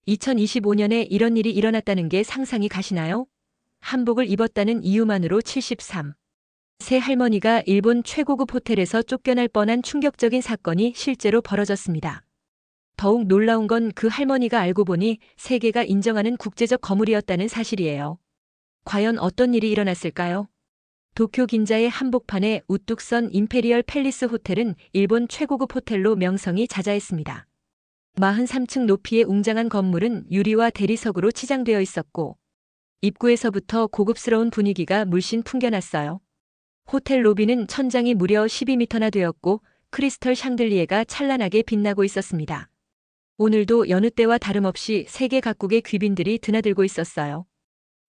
2025년에 이런 일이 일어났다는 게 상상이 가시나요? 한복을 입었다는 이유만으로 73세 할머니가 일본 최고급 호텔에서 쫓겨날 뻔한 충격적인 사건이 실제로 벌어졌습니다. 더욱 놀라운 건 그 할머니가 알고 보니 세계가 인정하는 국제적 거물이었다는 사실이에요. 과연 어떤 일이 일어났을까요? 도쿄 긴자의 한복판에 우뚝 선 임페리얼 팰리스 호텔은 일본 최고급 호텔로 명성이 자자했습니다. 43층 높이의 웅장한 건물은 유리와 대리석으로 치장되어 있었고 입구에서부터 고급스러운 분위기가 물씬 풍겨났어요. 호텔 로비는 천장이 무려 12m나 되었고 크리스털 샹들리에가 찬란하게 빛나고 있었습니다. 오늘도 여느 때와 다름없이 세계 각국의 귀빈들이 드나들고 있었어요.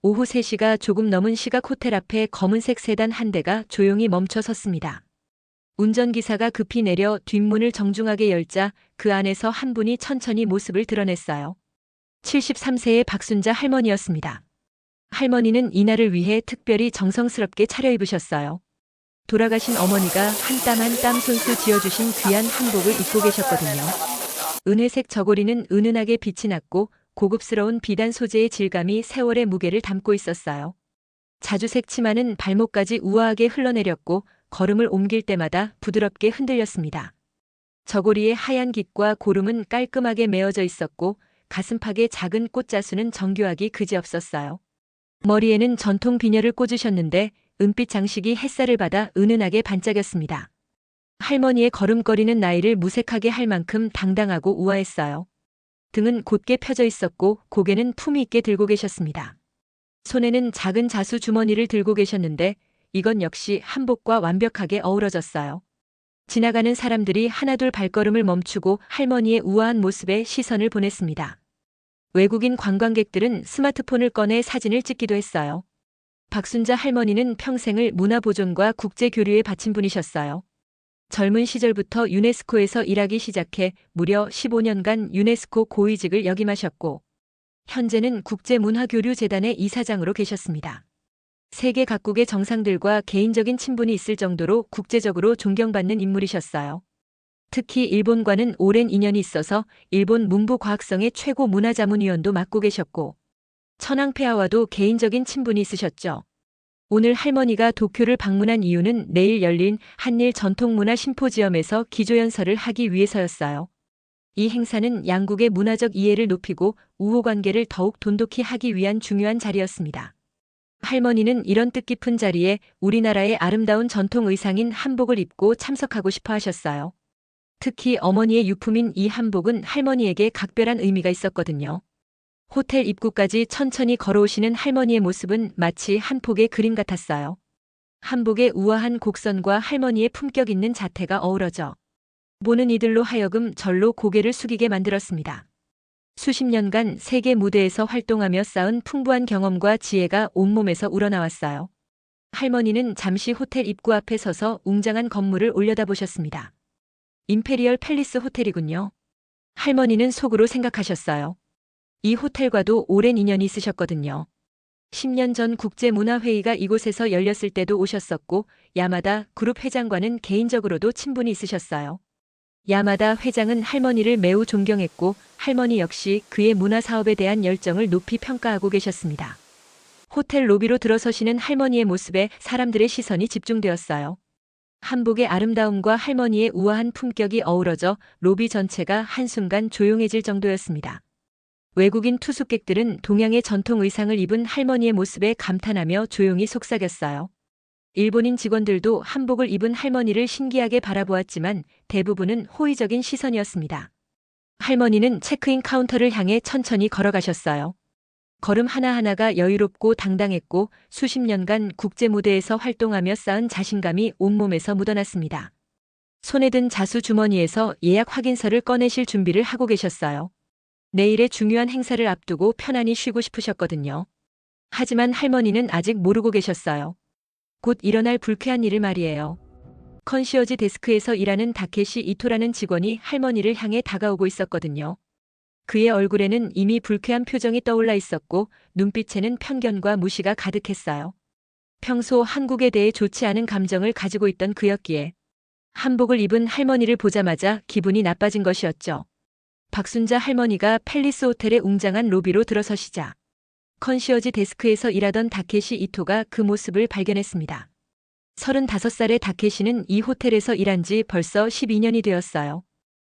오후 3시가 조금 넘은 시각 호텔 앞에 검은색 세단 한 대가 조용히 멈춰 섰습니다. 운전기사가 급히 내려 뒷문을 정중하게 열자 그 안에서 한 분이 천천히 모습을 드러냈어요. 73세의 박순자 할머니였습니다. 할머니는 이날을 위해 특별히 정성스럽게 차려입으셨어요. 돌아가신 어머니가 한 땀 한 땀 손수 지어주신 귀한 한복을 입고 계셨거든요. 은회색 저고리는 은은하게 빛이 났고 고급스러운 비단 소재의 질감이 세월의 무게를 담고 있었어요. 자주색 치마는 발목까지 우아하게 흘러내렸고 걸음을 옮길 때마다 부드럽게 흔들렸습니다. 저고리의 하얀 깃과 고름은 깔끔하게 메어져 있었고 가슴팍의 작은 꽃자수는 정교하기 그지없었어요. 머리에는 전통 비녀를 꽂으셨는데 은빛 장식이 햇살을 받아 은은하게 반짝였습니다. 할머니의 걸음걸이는 나이를 무색하게 할 만큼 당당하고 우아했어요. 등은 곧게 펴져 있었고 고개는 품위 있게 들고 계셨습니다. 손에는 작은 자수 주머니를 들고 계셨는데 이건 역시 한복과 완벽하게 어우러졌어요. 지나가는 사람들이 하나둘 발걸음을 멈추고 할머니의 우아한 모습에 시선을 보냈습니다. 외국인 관광객들은 스마트폰을 꺼내 사진을 찍기도 했어요. 박순자 할머니는 평생을 문화보존과 국제교류에 바친 분이셨어요. 젊은 시절부터 유네스코에서 일하기 시작해 무려 15년간 유네스코 고위직을 역임하셨고 현재는 국제문화교류재단의 이사장으로 계셨습니다. 세계 각국의 정상들과 개인적인 친분이 있을 정도로 국제적으로 존경받는 인물이셨어요. 특히 일본과는 오랜 인연이 있어서 일본 문부과학성의 최고 문화자문위원도 맡고 계셨고 천황폐하와도 개인적인 친분이 있으셨죠. 오늘 할머니가 도쿄를 방문한 이유는 내일 열린 한일 전통문화 심포지엄에서 기조연설을 하기 위해서였어요. 이 행사는 양국의 문화적 이해를 높이고 우호관계를 더욱 돈독히 하기 위한 중요한 자리였습니다. 할머니는 이런 뜻깊은 자리에 우리나라의 아름다운 전통 의상인 한복을 입고 참석하고 싶어 하셨어요. 특히 어머니의 유품인 이 한복은 할머니에게 각별한 의미가 있었거든요. 호텔 입구까지 천천히 걸어오시는 할머니의 모습은 마치 한 폭의 그림 같았어요. 한복의 우아한 곡선과 할머니의 품격 있는 자태가 어우러져 보는 이들로 하여금 절로 고개를 숙이게 만들었습니다. 수십 년간 세계 무대에서 활동하며 쌓은 풍부한 경험과 지혜가 온몸에서 우러나왔어요. 할머니는 잠시 호텔 입구 앞에 서서 웅장한 건물을 올려다보셨습니다. 임페리얼 팰리스 호텔이군요. 할머니는 속으로 생각하셨어요. 이 호텔과도 오랜 인연이 있으셨거든요. 10년 전 국제문화회의가 이곳에서 열렸을 때도 오셨었고 야마다 그룹 회장과는 개인적으로도 친분이 있으셨어요. 야마다 회장은 할머니를 매우 존경했고 할머니 역시 그의 문화사업에 대한 열정을 높이 평가하고 계셨습니다. 호텔 로비로 들어서시는 할머니의 모습에 사람들의 시선이 집중되었어요. 한복의 아름다움과 할머니의 우아한 품격이 어우러져 로비 전체가 한순간 조용해질 정도였습니다. 외국인 투숙객들은 동양의 전통 의상을 입은 할머니의 모습에 감탄하며 조용히 속삭였어요. 일본인 직원들도 한복을 입은 할머니를 신기하게 바라보았지만 대부분은 호의적인 시선이었습니다. 할머니는 체크인 카운터를 향해 천천히 걸어가셨어요. 걸음 하나하나가 여유롭고 당당했고 수십 년간 국제 무대에서 활동하며 쌓은 자신감이 온몸에서 묻어났습니다. 손에 든 자수 주머니에서 예약 확인서를 꺼내실 준비를 하고 계셨어요. 내일의 중요한 행사를 앞두고 편안히 쉬고 싶으셨거든요. 하지만 할머니는 아직 모르고 계셨어요. 곧 일어날 불쾌한 일을 말이에요. 컨시어지 데스크에서 일하는 다케시 이토라는 직원이 할머니를 향해 다가오고 있었거든요. 그의 얼굴에는 이미 불쾌한 표정이 떠올라 있었고 눈빛에는 편견과 무시가 가득했어요. 평소 한국에 대해 좋지 않은 감정을 가지고 있던 그였기에 한복을 입은 할머니를 보자마자 기분이 나빠진 것이었죠. 박순자 할머니가 팰리스 호텔의 웅장한 로비로 들어서시자 컨시어지 데스크에서 일하던 다케시 이토가 그 모습을 발견했습니다. 35살의 다케시는 이 호텔에서 일한 지 벌써 12년이 되었어요.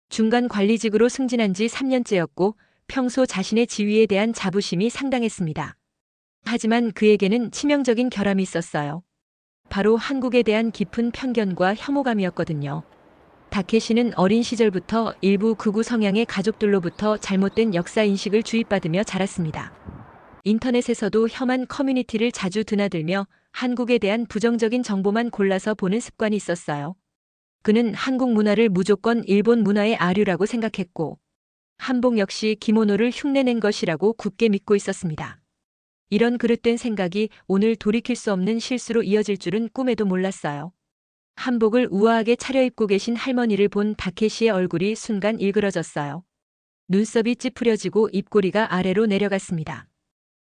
중간 관리직으로 승진한 지 3년째였고 평소 자신의 지위에 대한 자부심이 상당했습니다. 하지만 그에게는 치명적인 결함이 있었어요. 바로 한국에 대한 깊은 편견과 혐오감이었거든요. 다케시는 어린 시절부터 일부 극우 성향의 가족들로부터 잘못된 역사인식을 주입받으며 자랐습니다. 인터넷에서도 혐한 커뮤니티를 자주 드나들며 한국에 대한 부정적인 정보만 골라서 보는 습관이 있었어요. 그는 한국 문화를 무조건 일본 문화의 아류라고 생각했고 한복 역시 기모노를 흉내낸 것이라고 굳게 믿고 있었습니다. 이런 그릇된 생각이 오늘 돌이킬 수 없는 실수로 이어질 줄은 꿈에도 몰랐어요. 한복을 우아하게 차려입고 계신 할머니를 본 다케시의 얼굴이 순간 일그러졌어요. 눈썹이 찌푸려지고 입꼬리가 아래로 내려갔습니다.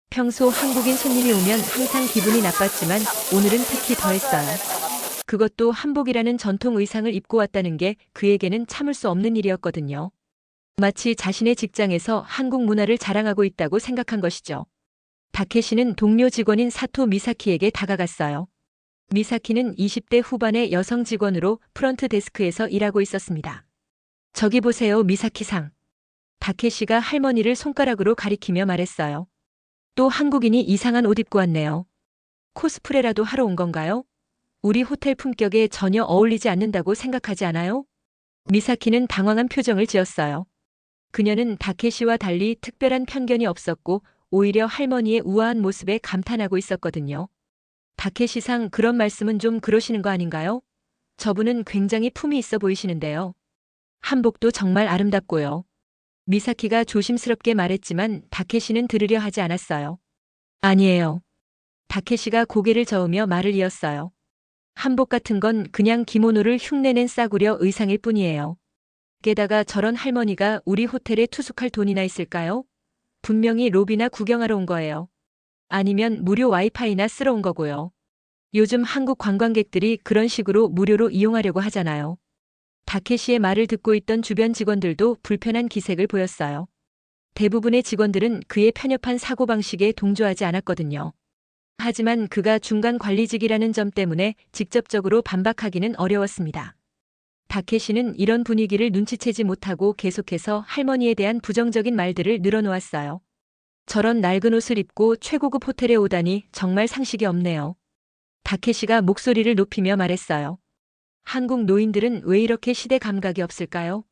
평소 한국인 손님이 오면 항상 기분이 나빴지만 오늘은 특히 더했어요. 그것도 한복이라는 전통 의상을 입고 왔다는 게 그에게는 참을 수 없는 일이었거든요. 마치 자신의 직장에서 한국 문화를 자랑하고 있다고 생각한 것이죠. 다케시는 동료 직원인 사토 미사키에게 다가갔어요. 미사키는 20대 후반의 여성 직원으로 프런트 데스크에서 일하고 있었습니다. 저기 보세요, 미사키-상. 다케시가 할머니를 손가락으로 가리키며 말했어요. 또 한국인이 이상한 옷 입고 왔네요. 코스프레라도 하러 온 건가요? 우리 호텔 품격에 전혀 어울리지 않는다고 생각하지 않아요? 미사키는 당황한 표정을 지었어요. 그녀는 다케시와 달리 특별한 편견이 없었고 오히려 할머니의 우아한 모습에 감탄하고 있었거든요. 다케시상, 그런 말씀은 좀 그러시는 거 아닌가요? 저분은 굉장히 품이 있어 보이시는데요. 한복도 정말 아름답고요. 미사키가 조심스럽게 말했지만 다케시는 들으려 하지 않았어요. 아니에요. 다케시가 고개를 저으며 말을 이었어요. 한복 같은 건 그냥 기모노를 흉내낸 싸구려 의상일 뿐이에요. 게다가 저런 할머니가 우리 호텔에 투숙할 돈이나 있을까요? 분명히 로비나 구경하러 온 거예요. 아니면 무료 와이파이나 쓰러 온 거고요. 요즘 한국 관광객들이 그런 식으로 무료로 이용하려고 하잖아요. 다케시의 말을 듣고 있던 주변 직원들도 불편한 기색을 보였어요. 대부분의 직원들은 그의 편협한 사고방식에 동조하지 않았거든요. 하지만 그가 중간 관리직이라는 점 때문에 직접적으로 반박하기는 어려웠습니다. 다케시는 이런 분위기를 눈치채지 못하고 계속해서 할머니에 대한 부정적인 말들을 늘어놓았어요. 저런 낡은 옷을 입고 최고급 호텔에 오다니 정말 상식이 없네요. 다케시가 목소리를 높이며 말했어요. 한국 노인들은 왜 이렇게 시대 감각이 없을까요?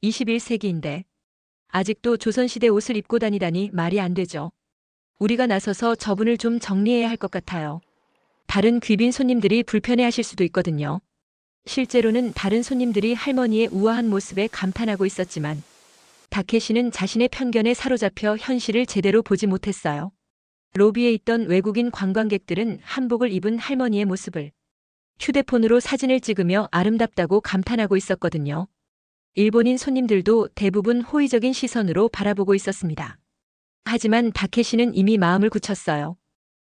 21세기인데. 아직도 조선시대 옷을 입고 다니다니 말이 안 되죠. 우리가 나서서 저분을 좀 정리해야 할 것 같아요. 다른 귀빈 손님들이 불편해하실 수도 있거든요. 실제로는 다른 손님들이 할머니의 우아한 모습에 감탄하고 있었지만 다케시는 자신의 편견에 사로잡혀 현실을 제대로 보지 못했어요. 로비에 있던 외국인 관광객들은 한복을 입은 할머니의 모습을 휴대폰으로 사진을 찍으며 아름답다고 감탄하고 있었거든요. 일본인 손님들도 대부분 호의적인 시선으로 바라보고 있었습니다. 하지만 다케시는 이미 마음을 굳혔어요.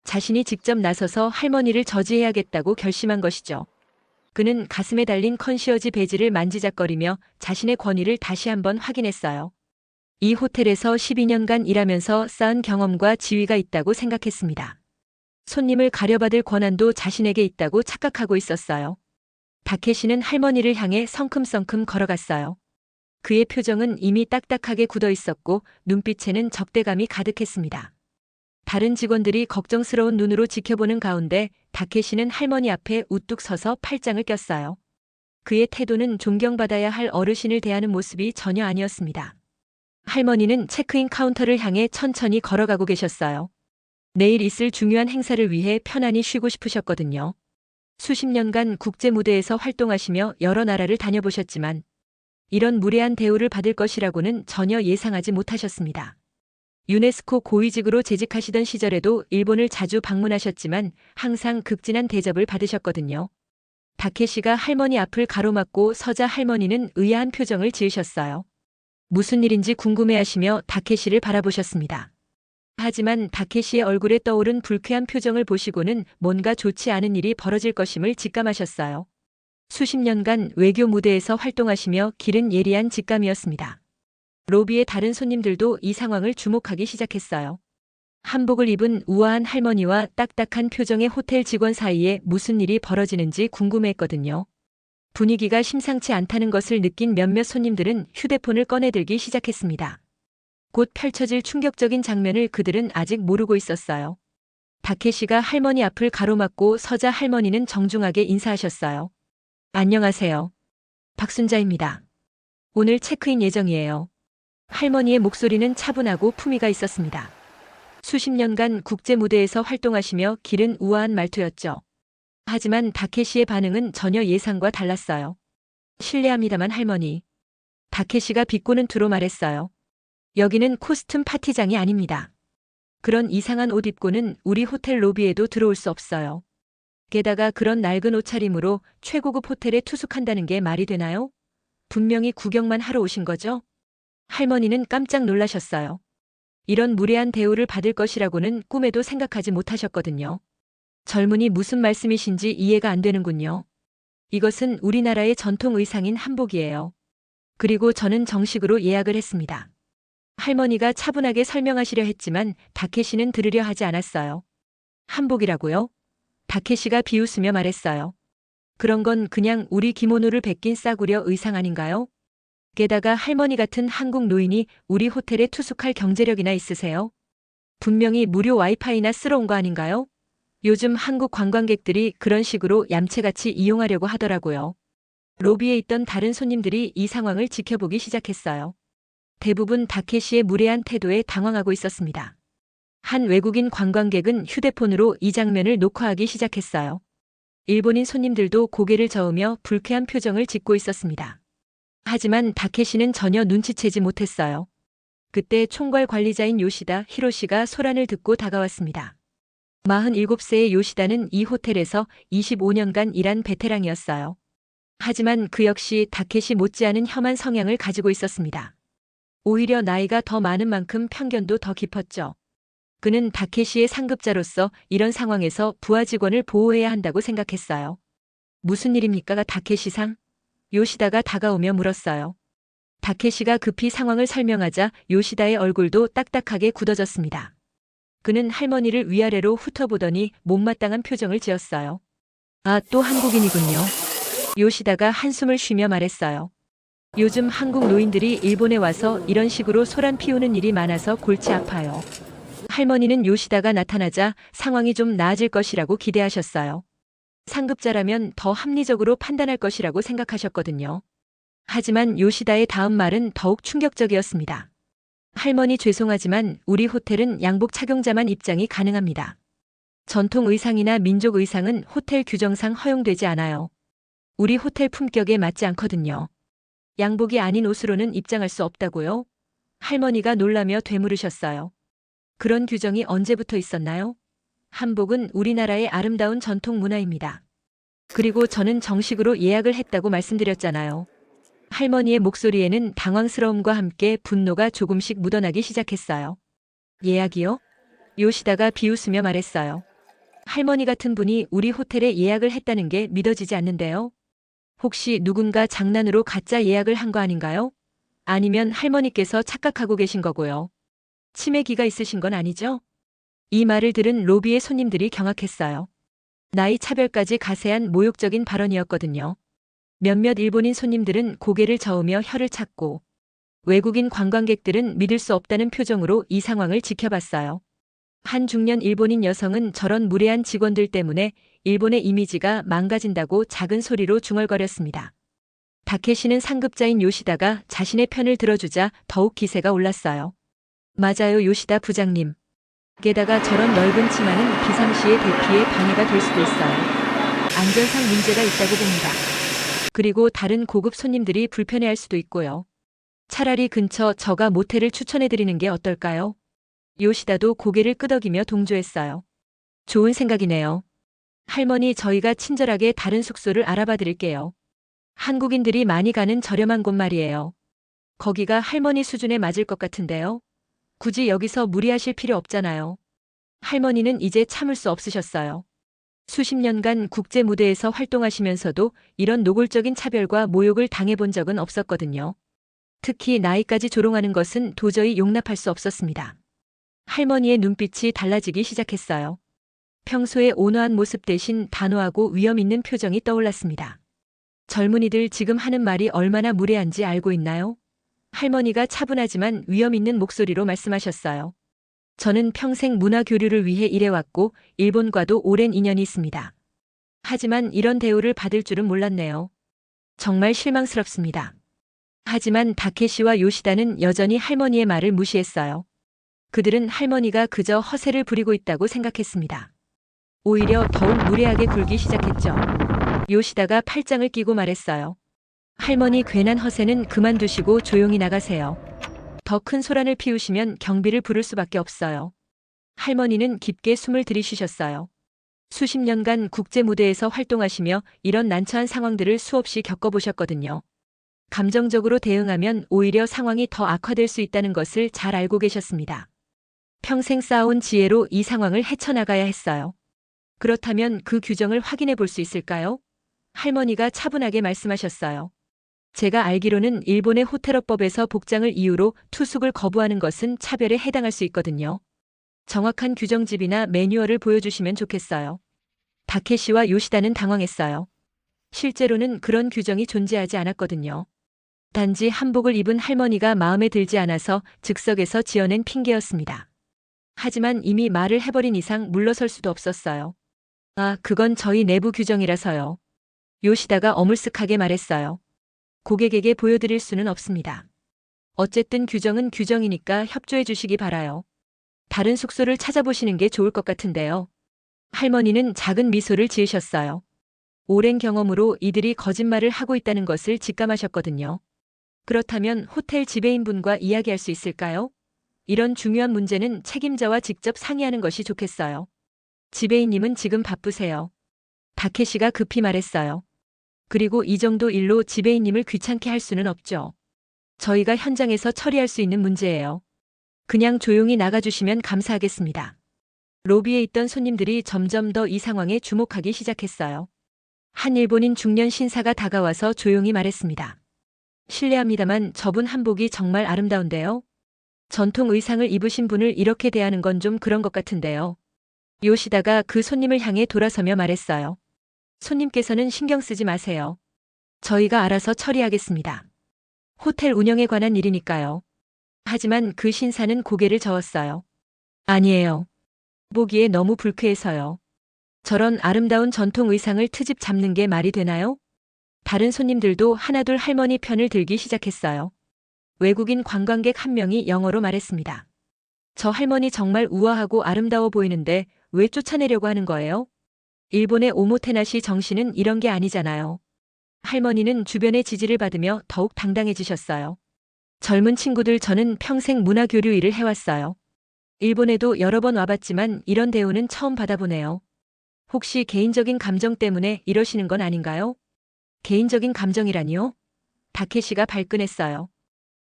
자신이 직접 나서서 할머니를 저지해야겠다고 결심한 것이죠. 그는 가슴에 달린 컨시어지 배지를 만지작거리며 자신의 권위를 다시 한번 확인했어요. 이 호텔에서 12년간 일하면서 쌓은 경험과 지위가 있다고 생각했습니다. 손님을 가려받을 권한도 자신에게 있다고 착각하고 있었어요. 다케시는 할머니를 향해 성큼성큼 걸어갔어요. 그의 표정은 이미 딱딱하게 굳어 있었고 눈빛에는 적대감이 가득했습니다. 다른 직원들이 걱정스러운 눈으로 지켜보는 가운데 다케시는 할머니 앞에 우뚝 서서 팔짱을 꼈어요. 그의 태도는 존경받아야 할 어르신을 대하는 모습이 전혀 아니었습니다. 할머니는 체크인 카운터를 향해 천천히 걸어가고 계셨어요. 내일 있을 중요한 행사를 위해 편안히 쉬고 싶으셨거든요. 수십 년간 국제 무대에서 활동하시며 여러 나라를 다녀보셨지만 이런 무례한 대우를 받을 것이라고는 전혀 예상하지 못하셨습니다. 유네스코 고위직으로 재직하시던 시절에도 일본을 자주 방문하셨지만 항상 극진한 대접을 받으셨거든요. 다케시가 할머니 앞을 가로막고 서자 할머니는 의아한 표정을 지으셨어요. 무슨 일인지 궁금해하시며 다케시를 바라보셨습니다. 하지만 다케시의 얼굴에 떠오른 불쾌한 표정을 보시고는 뭔가 좋지 않은 일이 벌어질 것임을 직감하셨어요. 수십 년간 외교 무대에서 활동하시며 기른 예리한 직감이었습니다. 로비의 다른 손님들도 이 상황을 주목하기 시작했어요. 한복을 입은 우아한 할머니와 딱딱한 표정의 호텔 직원 사이에 무슨 일이 벌어지는지 궁금해했거든요. 분위기가 심상치 않다는 것을 느낀 몇몇 손님들은 휴대폰을 꺼내들기 시작했습니다. 곧 펼쳐질 충격적인 장면을 그들은 아직 모르고 있었어요. 다케시가 할머니 앞을 가로막고 서자 할머니는 정중하게 인사하셨어요. 안녕하세요. 박순자입니다. 오늘 체크인 예정이에요. 할머니의 목소리는 차분하고 품위가 있었습니다. 수십 년간 국제 무대에서 활동하시며 기른 우아한 말투였죠. 하지만 다케시의 반응은 전혀 예상과 달랐어요. 실례합니다만 할머니. 다케시가 비꼬는 투로 말했어요. 여기는 코스튬 파티장이 아닙니다. 그런 이상한 옷 입고는 우리 호텔 로비에도 들어올 수 없어요. 게다가 그런 낡은 옷차림으로 최고급 호텔에 투숙한다는 게 말이 되나요? 분명히 구경만 하러 오신 거죠? 할머니는 깜짝 놀라셨어요. 이런 무례한 대우를 받을 것이라고는 꿈에도 생각하지 못하셨거든요. 젊은이 무슨 말씀이신지 이해가 안 되는군요. 이것은 우리나라의 전통 의상인 한복이에요. 그리고 저는 정식으로 예약을 했습니다. 할머니가 차분하게 설명하시려 했지만 다케시는 들으려 하지 않았어요. 한복이라고요? 다케시가 비웃으며 말했어요. 그런 건 그냥 우리 기모노를 베낀 싸구려 의상 아닌가요? 게다가 할머니 같은 한국 노인이 우리 호텔에 투숙할 경제력이나 있으세요? 분명히 무료 와이파이나 쓰러 온 거 아닌가요? 요즘 한국 관광객들이 그런 식으로 얌체같이 이용하려고 하더라고요. 로비에 있던 다른 손님들이 이 상황을 지켜보기 시작했어요. 대부분 다케시의 무례한 태도에 당황하고 있었습니다. 한 외국인 관광객은 휴대폰으로 이 장면을 녹화하기 시작했어요. 일본인 손님들도 고개를 저으며 불쾌한 표정을 짓고 있었습니다. 하지만 다케시는 전혀 눈치채지 못했어요. 그때 총괄 관리자인 요시다 히로시가 소란을 듣고 다가왔습니다. 47세의 요시다는 이 호텔에서 25년간 일한 베테랑이었어요. 하지만 그 역시 다케시 못지않은 험한 성향을 가지고 있었습니다. 오히려 나이가 더 많은 만큼 편견도 더 깊었죠. 그는 다케시의 상급자로서 이런 상황에서 부하 직원을 보호해야 한다고 생각했어요. 무슨 일입니까, 다케시상? 요시다가 다가오며 물었어요. 다케시가 급히 상황을 설명하자 요시다의 얼굴도 딱딱하게 굳어졌습니다. 그는 할머니를 위아래로 훑어보더니 못마땅한 표정을 지었어요. 아, 또 한국인이군요. 요시다가 한숨을 쉬며 말했어요. 요즘 한국 노인들이 일본에 와서 이런 식으로 소란 피우는 일이 많아서 골치 아파요. 할머니는 요시다가 나타나자 상황이 좀 나아질 것이라고 기대하셨어요. 상급자라면 더 합리적으로 판단할 것이라고 생각하셨거든요. 하지만 요시다의 다음 말은 더욱 충격적이었습니다. 할머니 죄송하지만 우리 호텔은 양복 착용자만 입장이 가능합니다. 전통 의상이나 민족 의상은 호텔 규정상 허용되지 않아요. 우리 호텔 품격에 맞지 않거든요. 양복이 아닌 옷으로는 입장할 수 없다고요? 할머니가 놀라며 되물으셨어요. 그런 규정이 언제부터 있었나요? 한복은 우리나라의 아름다운 전통 문화입니다. 그리고 저는 정식으로 예약을 했다고 말씀드렸잖아요. 할머니의 목소리에는 당황스러움과 함께 분노가 조금씩 묻어나기 시작했어요. 예약이요? 요시다가 비웃으며 말했어요. 할머니 같은 분이 우리 호텔에 예약을 했다는 게 믿어지지 않는데요. 혹시 누군가 장난으로 가짜 예약을 한 거 아닌가요? 아니면 할머니께서 착각하고 계신 거고요. 치매기가 있으신 건 아니죠? 이 말을 들은 로비의 손님들이 경악했어요. 나이 차별까지 가세한 모욕적인 발언이었거든요. 몇몇 일본인 손님들은 고개를 저으며 혀를 찾고 외국인 관광객들은 믿을 수 없다는 표정으로 이 상황을 지켜봤어요. 한 중년 일본인 여성은 저런 무례한 직원들 때문에 일본의 이미지가 망가진다고 작은 소리로 중얼거렸습니다. 다케시는 상급자인 요시다가 자신의 편을 들어주자 더욱 기세가 올랐어요. 맞아요, 요시다 부장님. 게다가 저런 넓은 치마는 비상시에 대피에 방해가 될 수도 있어요. 안전상 문제가 있다고 봅니다. 그리고 다른 고급 손님들이 불편해할 수도 있고요. 차라리 근처 저가 모텔을 추천해드리는 게 어떨까요? 요시다도 고개를 끄덕이며 동조했어요. 좋은 생각이네요. 할머니, 저희가 친절하게 다른 숙소를 알아봐 드릴게요. 한국인들이 많이 가는 저렴한 곳 말이에요. 거기가 할머니 수준에 맞을 것 같은데요. 굳이 여기서 무리하실 필요 없잖아요. 할머니는 이제 참을 수 없으셨어요. 수십 년간 국제 무대에서 활동하시면서도 이런 노골적인 차별과 모욕을 당해본 적은 없었거든요. 특히 나이까지 조롱하는 것은 도저히 용납할 수 없었습니다. 할머니의 눈빛이 달라지기 시작했어요. 평소의 온화한 모습 대신 단호하고 위험 있는 표정이 떠올랐습니다. 젊은이들 지금 하는 말이 얼마나 무례한지 알고 있나요? 할머니가 차분하지만 위험 있는 목소리로 말씀하셨어요. 저는 평생 문화 교류를 위해 일해왔고 일본과도 오랜 인연이 있습니다. 하지만 이런 대우를 받을 줄은 몰랐네요. 정말 실망스럽습니다. 하지만 다케시와 요시다는 여전히 할머니의 말을 무시했어요. 그들은 할머니가 그저 허세를 부리고 있다고 생각했습니다. 오히려 더욱 무례하게 굴기 시작했죠. 요시다가 팔짱을 끼고 말했어요. 할머니 괜한 허세는 그만두시고 조용히 나가세요. 더 큰 소란을 피우시면 경비를 부를 수밖에 없어요. 할머니는 깊게 숨을 들이쉬셨어요. 수십 년간 국제 무대에서 활동하시며 이런 난처한 상황들을 수없이 겪어보셨거든요. 감정적으로 대응하면 오히려 상황이 더 악화될 수 있다는 것을 잘 알고 계셨습니다. 평생 쌓아온 지혜로 이 상황을 헤쳐나가야 했어요. 그렇다면 그 규정을 확인해 볼 수 있을까요? 할머니가 차분하게 말씀하셨어요. 제가 알기로는 일본의 호텔업법에서 복장을 이유로 투숙을 거부하는 것은 차별에 해당할 수 있거든요. 정확한 규정집이나 매뉴얼을 보여주시면 좋겠어요. 다케시와 요시다는 당황했어요. 실제로는 그런 규정이 존재하지 않았거든요. 단지 한복을 입은 할머니가 마음에 들지 않아서 즉석에서 지어낸 핑계였습니다. 하지만 이미 말을 해버린 이상 물러설 수도 없었어요. 아, 그건 저희 내부 규정이라서요. 요시다가 어물쓱하게 말했어요. 고객에게 보여드릴 수는 없습니다. 어쨌든 규정은 규정이니까 협조해 주시기 바라요. 다른 숙소를 찾아보시는 게 좋을 것 같은데요. 할머니는 작은 미소를 지으셨어요. 오랜 경험으로 이들이 거짓말을 하고 있다는 것을 직감하셨거든요. 그렇다면 호텔 지배인분과 이야기할 수 있을까요? 이런 중요한 문제는 책임자와 직접 상의하는 것이 좋겠어요. 지배인님은 지금 바쁘세요. 다케시가 급히 말했어요. 그리고 이 정도 일로 지배인님을 귀찮게 할 수는 없죠. 저희가 현장에서 처리할 수 있는 문제예요. 그냥 조용히 나가주시면 감사하겠습니다. 로비에 있던 손님들이 점점 더 이 상황에 주목하기 시작했어요. 한 일본인 중년 신사가 다가와서 조용히 말했습니다. 실례합니다만 저분 한복이 정말 아름다운데요. 전통 의상을 입으신 분을 이렇게 대하는 건 좀 그런 것 같은데요. 요시다가 그 손님을 향해 돌아서며 말했어요. 손님께서는 신경 쓰지 마세요. 저희가 알아서 처리하겠습니다. 호텔 운영에 관한 일이니까요. 하지만 그 신사는 고개를 저었어요. 아니에요. 보기에 너무 불쾌해서요. 저런 아름다운 전통 의상을 트집 잡는 게 말이 되나요? 다른 손님들도 하나둘 할머니 편을 들기 시작했어요. 외국인 관광객 한 명이 영어로 말했습니다. 저 할머니 정말 우아하고 아름다워 보이는데 왜 쫓아내려고 하는 거예요? 일본의 오모테나시 정신은 이런 게 아니잖아요. 할머니는 주변의 지지를 받으며 더욱 당당해지셨어요. 젊은 친구들, 저는 평생 문화교류 일을 해왔어요. 일본에도 여러 번 와봤지만 이런 대우는 처음 받아보네요. 혹시 개인적인 감정 때문에 이러시는 건 아닌가요? 개인적인 감정이라니요? 다케시가 발끈했어요.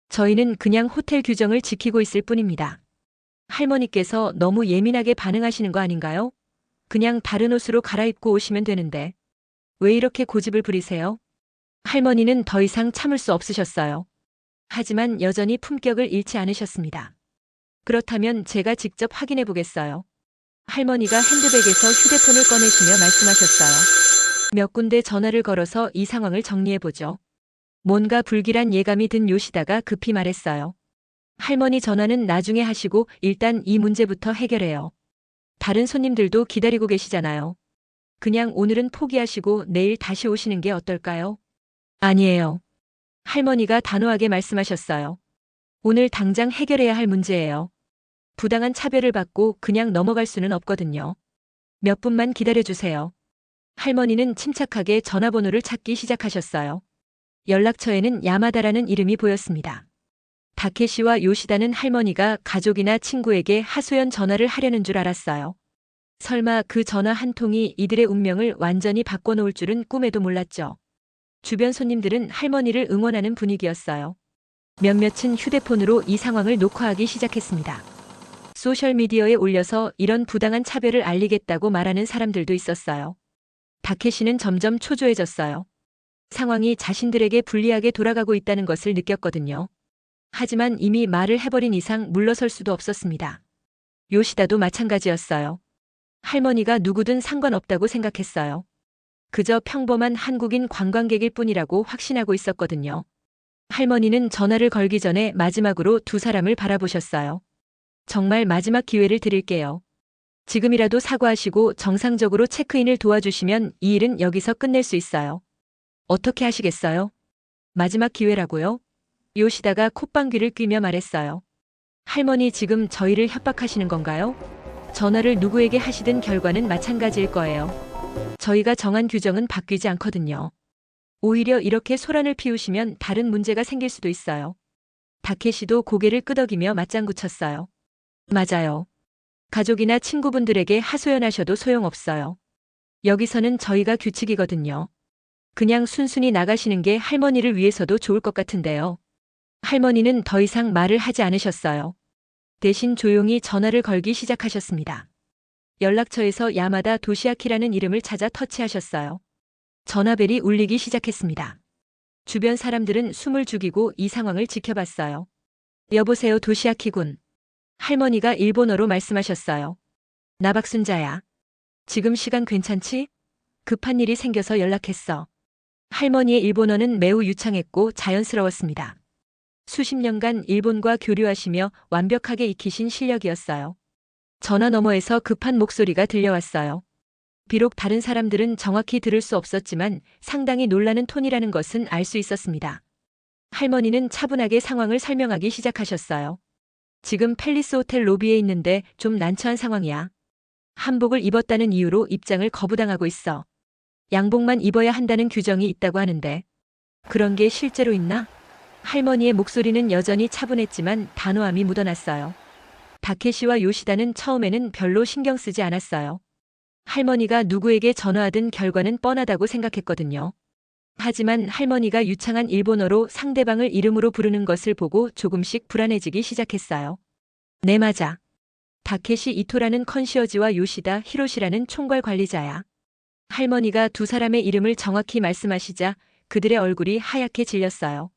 저희는 그냥 호텔 규정을 지키고 있을 뿐입니다. 할머니께서 너무 예민하게 반응하시는 거 아닌가요? 그냥 다른 옷으로 갈아입고 오시면 되는데. 왜 이렇게 고집을 부리세요? 할머니는 더 이상 참을 수 없으셨어요. 하지만 여전히 품격을 잃지 않으셨습니다. 그렇다면 제가 직접 확인해 보겠어요. 할머니가 핸드백에서 휴대폰을 꺼내시며 말씀하셨어요. 몇 군데 전화를 걸어서 이 상황을 정리해 보죠. 뭔가 불길한 예감이 든 요시다가 급히 말했어요. 할머니, 전화는 나중에 하시고 일단 이 문제부터 해결해요. 다른 손님들도 기다리고 계시잖아요. 그냥 오늘은 포기하시고 내일 다시 오시는 게 어떨까요? 아니에요. 할머니가 단호하게 말씀하셨어요. 오늘 당장 해결해야 할 문제예요. 부당한 차별을 받고 그냥 넘어갈 수는 없거든요. 몇 분만 기다려주세요. 할머니는 침착하게 전화번호를 찾기 시작하셨어요. 연락처에는 야마다라는 이름이 보였습니다. 다케시와 요시다는 할머니가 가족이나 친구에게 하소연 전화를 하려는 줄 알았어요. 설마 그 전화 한 통이 이들의 운명을 완전히 바꿔놓을 줄은 꿈에도 몰랐죠. 주변 손님들은 할머니를 응원하는 분위기였어요. 몇몇은 휴대폰으로 이 상황을 녹화하기 시작했습니다. 소셜미디어에 올려서 이런 부당한 차별을 알리겠다고 말하는 사람들도 있었어요. 다케시는 점점 초조해졌어요. 상황이 자신들에게 불리하게 돌아가고 있다는 것을 느꼈거든요. 하지만 이미 말을 해버린 이상 물러설 수도 없었습니다. 요시다도 마찬가지였어요. 할머니가 누구든 상관없다고 생각했어요. 그저 평범한 한국인 관광객일 뿐이라고 확신하고 있었거든요. 할머니는 전화를 걸기 전에 마지막으로 두 사람을 바라보셨어요. 정말 마지막 기회를 드릴게요. 지금이라도 사과하시고 정상적으로 체크인을 도와주시면 이 일은 여기서 끝낼 수 있어요. 어떻게 하시겠어요? 마지막 기회라고요? 요시다가 콧방귀를 뀌며 말했어요. 할머니 지금 저희를 협박하시는 건가요? 전화를 누구에게 하시든 결과는 마찬가지일 거예요. 저희가 정한 규정은 바뀌지 않거든요. 오히려 이렇게 소란을 피우시면 다른 문제가 생길 수도 있어요. 다케시도 고개를 끄덕이며 맞장구 쳤어요. 맞아요. 가족이나 친구분들에게 하소연하셔도 소용없어요. 여기서는 저희가 규칙이거든요. 그냥 순순히 나가시는 게 할머니를 위해서도 좋을 것 같은데요. 할머니는 더 이상 말을 하지 않으셨어요. 대신 조용히 전화를 걸기 시작하셨습니다. 연락처에서 야마다 도시아키라는 이름을 찾아 터치하셨어요. 전화벨이 울리기 시작했습니다. 주변 사람들은 숨을 죽이고 이 상황을 지켜봤어요. 여보세요 도시아키 군. 할머니가 일본어로 말씀하셨어요. 나 박순자야. 지금 시간 괜찮지? 급한 일이 생겨서 연락했어. 할머니의 일본어는 매우 유창했고 자연스러웠습니다. 수십 년간 일본과 교류하시며 완벽하게 익히신 실력이었어요. 전화 너머에서 급한 목소리가 들려왔어요. 비록 다른 사람들은 정확히 들을 수 없었지만 상당히 놀라는 톤이라는 것은 알 수 있었습니다. 할머니는 차분하게 상황을 설명하기 시작하셨어요. 지금 팰리스 호텔 로비에 있는데 좀 난처한 상황이야. 한복을 입었다는 이유로 입장을 거부당하고 있어. 양복만 입어야 한다는 규정이 있다고 하는데 그런 게 실제로 있나? 할머니의 목소리는 여전히 차분했지만 단호함이 묻어났어요. 다케시와 요시다는 처음에는 별로 신경 쓰지 않았어요. 할머니가 누구에게 전화하든 결과는 뻔하다고 생각했거든요. 하지만 할머니가 유창한 일본어로 상대방을 이름으로 부르는 것을 보고 조금씩 불안해지기 시작했어요. 네 맞아. 다케시 이토라는 컨시어지와 요시다 히로시라는 총괄 관리자야. 할머니가 두 사람의 이름을 정확히 말씀하시자 그들의 얼굴이 하얗게 질렸어요.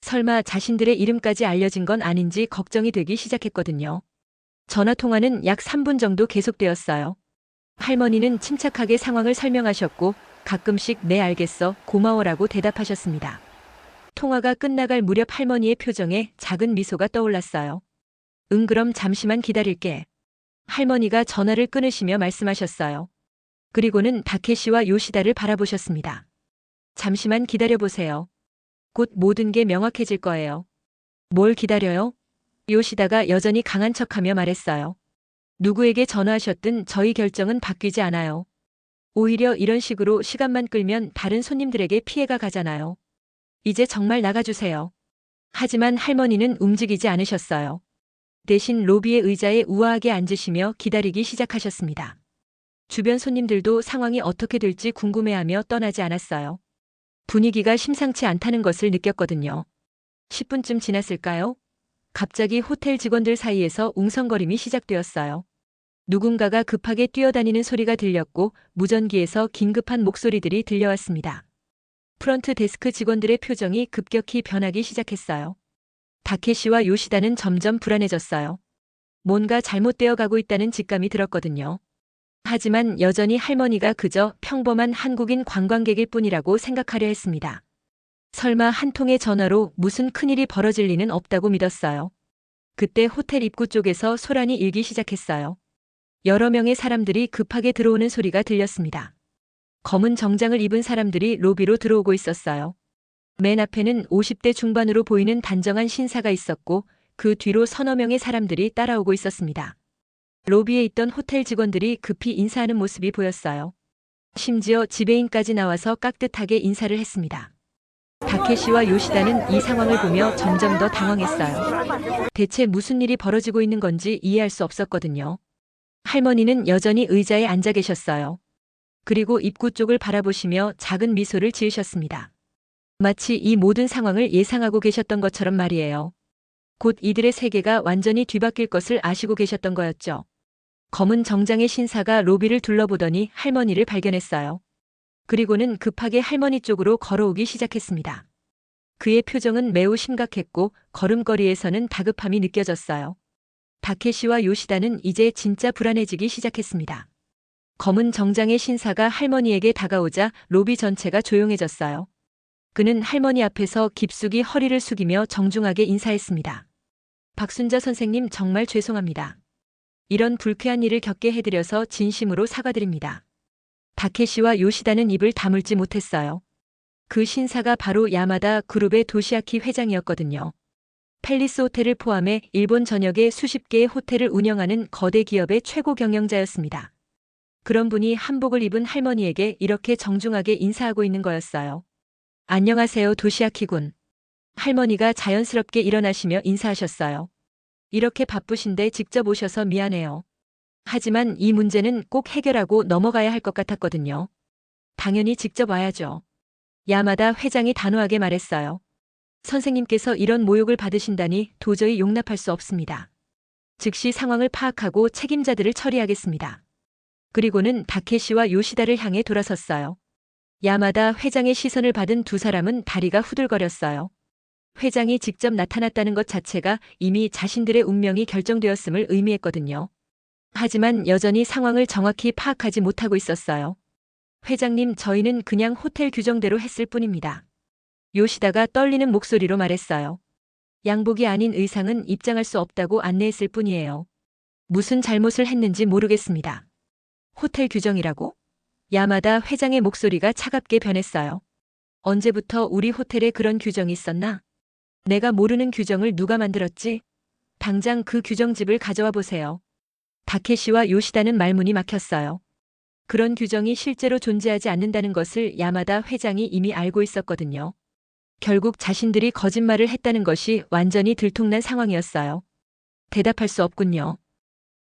설마 자신들의 이름까지 알려진 건 아닌지 걱정이 되기 시작했거든요. 전화통화는 약 3분 정도 계속되었어요. 할머니는 침착하게 상황을 설명하셨고 가끔씩 네 알겠어, 고마워라고 대답하셨습니다. 통화가 끝나갈 무렵 할머니의 표정에 작은 미소가 떠올랐어요. 응 그럼 잠시만 기다릴게. 할머니가 전화를 끊으시며 말씀하셨어요. 그리고는 다케시와 요시다를 바라보셨습니다. 잠시만 기다려보세요. 곧 모든 게 명확해질 거예요. 뭘 기다려요? 요시다가 여전히 강한 척하며 말했어요. 누구에게 전화하셨든 저희 결정은 바뀌지 않아요. 오히려 이런 식으로 시간만 끌면 다른 손님들에게 피해가 가잖아요. 이제 정말 나가주세요. 하지만 할머니는 움직이지 않으셨어요. 대신 로비의 의자에 우아하게 앉으시며 기다리기 시작하셨습니다. 주변 손님들도 상황이 어떻게 될지 궁금해하며 떠나지 않았어요. 분위기가 심상치 않다는 것을 느꼈거든요. 10분쯤 지났을까요? 갑자기 호텔 직원들 사이에서 웅성거림이 시작되었어요. 누군가가 급하게 뛰어다니는 소리가 들렸고 무전기에서 긴급한 목소리들이 들려왔습니다. 프런트 데스크 직원들의 표정이 급격히 변하기 시작했어요. 다케시와 요시다는 점점 불안해졌어요. 뭔가 잘못되어 가고 있다는 직감이 들었거든요. 하지만 여전히 할머니가 그저 평범한 한국인 관광객일 뿐이라고 생각하려 했습니다. 설마 한 통의 전화로 무슨 큰일이 벌어질 리는 없다고 믿었어요. 그때 호텔 입구 쪽에서 소란이 일기 시작했어요. 여러 명의 사람들이 급하게 들어오는 소리가 들렸습니다. 검은 정장을 입은 사람들이 로비로 들어오고 있었어요. 맨 앞에는 50대 중반으로 보이는 단정한 신사가 있었고 그 뒤로 서너 명의 사람들이 따라오고 있었습니다. 로비에 있던 호텔 직원들이 급히 인사하는 모습이 보였어요. 심지어 지배인까지 나와서 깍듯하게 인사를 했습니다. 다케시와 요시다는 이 상황을 보며 점점 더 당황했어요. 대체 무슨 일이 벌어지고 있는 건지 이해할 수 없었거든요. 할머니는 여전히 의자에 앉아 계셨어요. 그리고 입구 쪽을 바라보시며 작은 미소를 지으셨습니다. 마치 이 모든 상황을 예상하고 계셨던 것처럼 말이에요. 곧 이들의 세계가 완전히 뒤바뀔 것을 아시고 계셨던 거였죠. 검은 정장의 신사가 로비를 둘러보더니 할머니를 발견했어요. 그리고는 급하게 할머니 쪽으로 걸어오기 시작했습니다. 그의 표정은 매우 심각했고 걸음걸이에서는 다급함이 느껴졌어요. 다케시와 요시다는 이제 진짜 불안해지기 시작했습니다. 검은 정장의 신사가 할머니에게 다가오자 로비 전체가 조용해졌어요. 그는 할머니 앞에서 깊숙이 허리를 숙이며 정중하게 인사했습니다. 박순자 선생님, 정말 죄송합니다. 이런 불쾌한 일을 겪게 해드려서 진심으로 사과드립니다. 다케시와 요시다는 입을 다물지 못했어요. 그 신사가 바로 야마다 그룹의 도시아키 회장이었거든요. 팰리스 호텔을 포함해 일본 전역에 수십 개의 호텔을 운영하는 거대 기업의 최고 경영자였습니다. 그런 분이 한복을 입은 할머니에게 이렇게 정중하게 인사하고 있는 거였어요. 안녕하세요, 도시아키 군. 할머니가 자연스럽게 일어나시며 인사하셨어요. 이렇게 바쁘신데 직접 오셔서 미안해요. 하지만 이 문제는 꼭 해결하고 넘어가야 할 것 같았거든요. 당연히 직접 와야죠. 야마다 회장이 단호하게 말했어요. 선생님께서 이런 모욕을 받으신다니 도저히 용납할 수 없습니다. 즉시 상황을 파악하고 책임자들을 처리하겠습니다. 그리고는 다케시와 요시다를 향해 돌아섰어요. 야마다 회장의 시선을 받은 두 사람은 다리가 후들거렸어요. 회장이 직접 나타났다는 것 자체가 이미 자신들의 운명이 결정되었음을 의미했거든요. 하지만 여전히 상황을 정확히 파악하지 못하고 있었어요. 회장님, 저희는 그냥 호텔 규정대로 했을 뿐입니다. 요시다가 떨리는 목소리로 말했어요. 양복이 아닌 의상은 입장할 수 없다고 안내했을 뿐이에요. 무슨 잘못을 했는지 모르겠습니다. 호텔 규정이라고? 야마다 회장의 목소리가 차갑게 변했어요. 언제부터 우리 호텔에 그런 규정이 있었나? 내가 모르는 규정을 누가 만들었지? 당장 그 규정집을 가져와 보세요. 다케시와 요시다는 말문이 막혔어요. 그런 규정이 실제로 존재하지 않는다는 것을 야마다 회장이 이미 알고 있었거든요. 결국 자신들이 거짓말을 했다는 것이 완전히 들통난 상황이었어요. 대답할 수 없군요.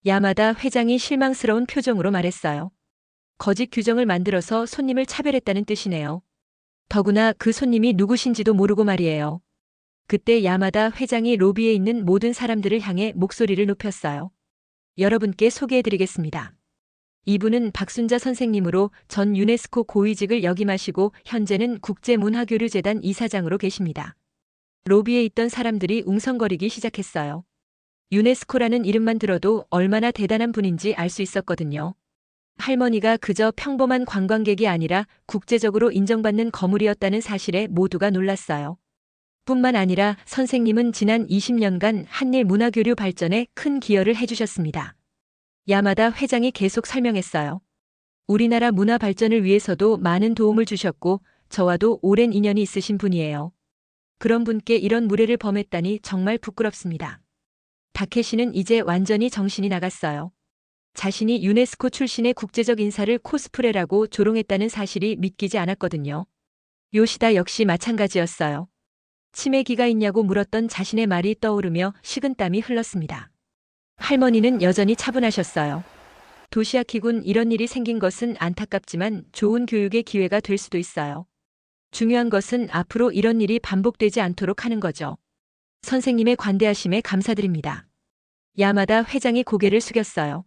야마다 회장이 실망스러운 표정으로 말했어요. 거짓 규정을 만들어서 손님을 차별했다는 뜻이네요. 더구나 그 손님이 누구신지도 모르고 말이에요. 그때 야마다 회장이 로비에 있는 모든 사람들을 향해 목소리를 높였어요. 여러분께 소개해드리겠습니다. 이분은 박순자 선생님으로 전 유네스코 고위직을 역임하시고 현재는 국제문화교류재단 이사장으로 계십니다. 로비에 있던 사람들이 웅성거리기 시작했어요. 유네스코라는 이름만 들어도 얼마나 대단한 분인지 알 수 있었거든요. 할머니가 그저 평범한 관광객이 아니라 국제적으로 인정받는 거물이었다는 사실에 모두가 놀랐어요. 뿐만 아니라 선생님은 지난 20년간 한일 문화교류 발전에 큰 기여를 해주셨습니다. 야마다 회장이 계속 설명했어요. 우리나라 문화 발전을 위해서도 많은 도움을 주셨고 저와도 오랜 인연이 있으신 분이에요. 그런 분께 이런 무례를 범했다니 정말 부끄럽습니다. 다케시는 이제 완전히 정신이 나갔어요. 자신이 유네스코 출신의 국제적 인사를 코스프레라고 조롱했다는 사실이 믿기지 않았거든요. 요시다 역시 마찬가지였어요. 치매기가 있냐고 물었던 자신의 말이 떠오르며 식은땀이 흘렀습니다. 할머니는 여전히 차분하셨어요. 도시아키 군, 이런 일이 생긴 것은 안타깝지만 좋은 교육의 기회가 될 수도 있어요. 중요한 것은 앞으로 이런 일이 반복되지 않도록 하는 거죠. 선생님의 관대하심에 감사드립니다. 야마다 회장이 고개를 숙였어요.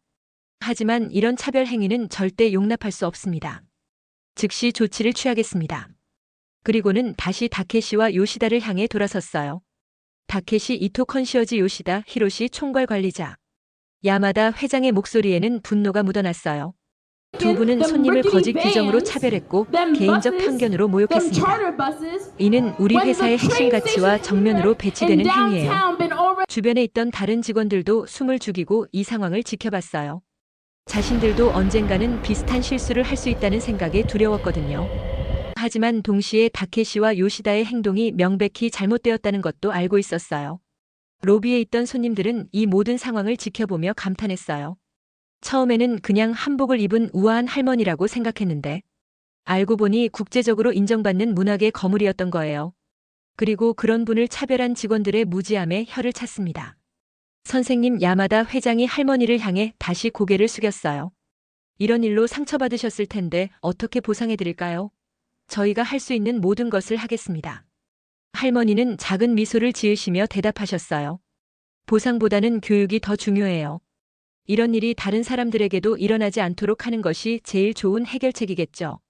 하지만 이런 차별 행위는 절대 용납할 수 없습니다. 즉시 조치를 취하겠습니다. 그리고는 다시 다케시와 요시다를 향해 돌아섰어요. 다케시 이토 컨시어지 요시다 히로시 총괄 관리자. 야마다 회장의 목소리에는 분노가 묻어났어요. 두 분은 손님을 거짓 규정으로 차별했고 개인적 편견으로 모욕했습니다. 이는 우리 회사의 핵심 가치와 정면으로 배치되는 행위예요. 주변에 있던 다른 직원들도 숨을 죽이고 이 상황을 지켜봤어요. 자신들도 언젠가는 비슷한 실수를 할 수 있다는 생각에 두려웠거든요. 하지만 동시에 다케시와 요시다의 행동이 명백히 잘못되었다는 것도 알고 있었어요. 로비에 있던 손님들은 이 모든 상황을 지켜보며 감탄했어요. 처음에는 그냥 한복을 입은 우아한 할머니라고 생각했는데 알고 보니 국제적으로 인정받는 문학의 거물이었던 거예요. 그리고 그런 분을 차별한 직원들의 무지함에 혀를 찼습니다. 선생님, 야마다 회장이 할머니를 향해 다시 고개를 숙였어요. 이런 일로 상처받으셨을 텐데 어떻게 보상해드릴까요? 저희가 할 수 있는 모든 것을 하겠습니다. 할머니는 작은 미소를 지으시며 대답하셨어요. 보상보다는 교육이 더 중요해요. 이런 일이 다른 사람들에게도 일어나지 않도록 하는 것이 제일 좋은 해결책이겠죠.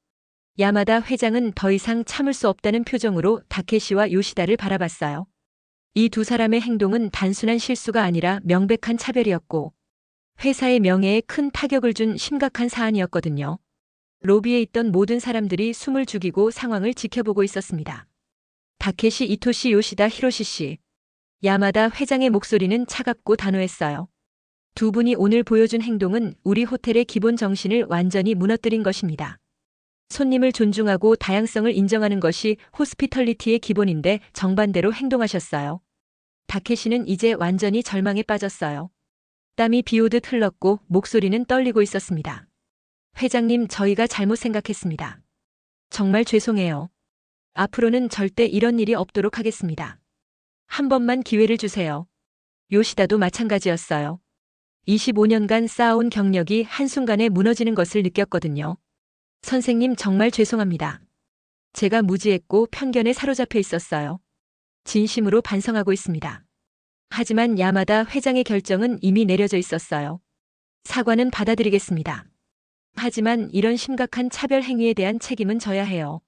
야마다 회장은 더 이상 참을 수 없다는 표정으로 다케시와 요시다를 바라봤어요. 이 두 사람의 행동은 단순한 실수가 아니라 명백한 차별이었고 회사의 명예에 큰 타격을 준 심각한 사안이었거든요. 로비에 있던 모든 사람들이 숨을 죽이고 상황을 지켜보고 있었습니다. 다케시, 이토시, 요시다, 히로시 씨. 야마다 회장의 목소리는 차갑고 단호했어요. 두 분이 오늘 보여준 행동은 우리 호텔의 기본 정신을 완전히 무너뜨린 것입니다. 손님을 존중하고 다양성을 인정하는 것이 호스피털리티의 기본인데 정반대로 행동하셨어요. 다케시는 이제 완전히 절망에 빠졌어요. 땀이 비오듯 흘렀고 목소리는 떨리고 있었습니다. 회장님, 저희가 잘못 생각했습니다. 정말 죄송해요. 앞으로는 절대 이런 일이 없도록 하겠습니다. 한 번만 기회를 주세요. 요시다도 마찬가지였어요. 25년간 쌓아온 경력이 한순간에 무너지는 것을 느꼈거든요. 선생님, 정말 죄송합니다. 제가 무지했고 편견에 사로잡혀 있었어요. 진심으로 반성하고 있습니다. 하지만 야마다 회장의 결정은 이미 내려져 있었어요. 사과는 받아들이겠습니다. 하지만 이런 심각한 차별 행위에 대한 책임은 져야 해요.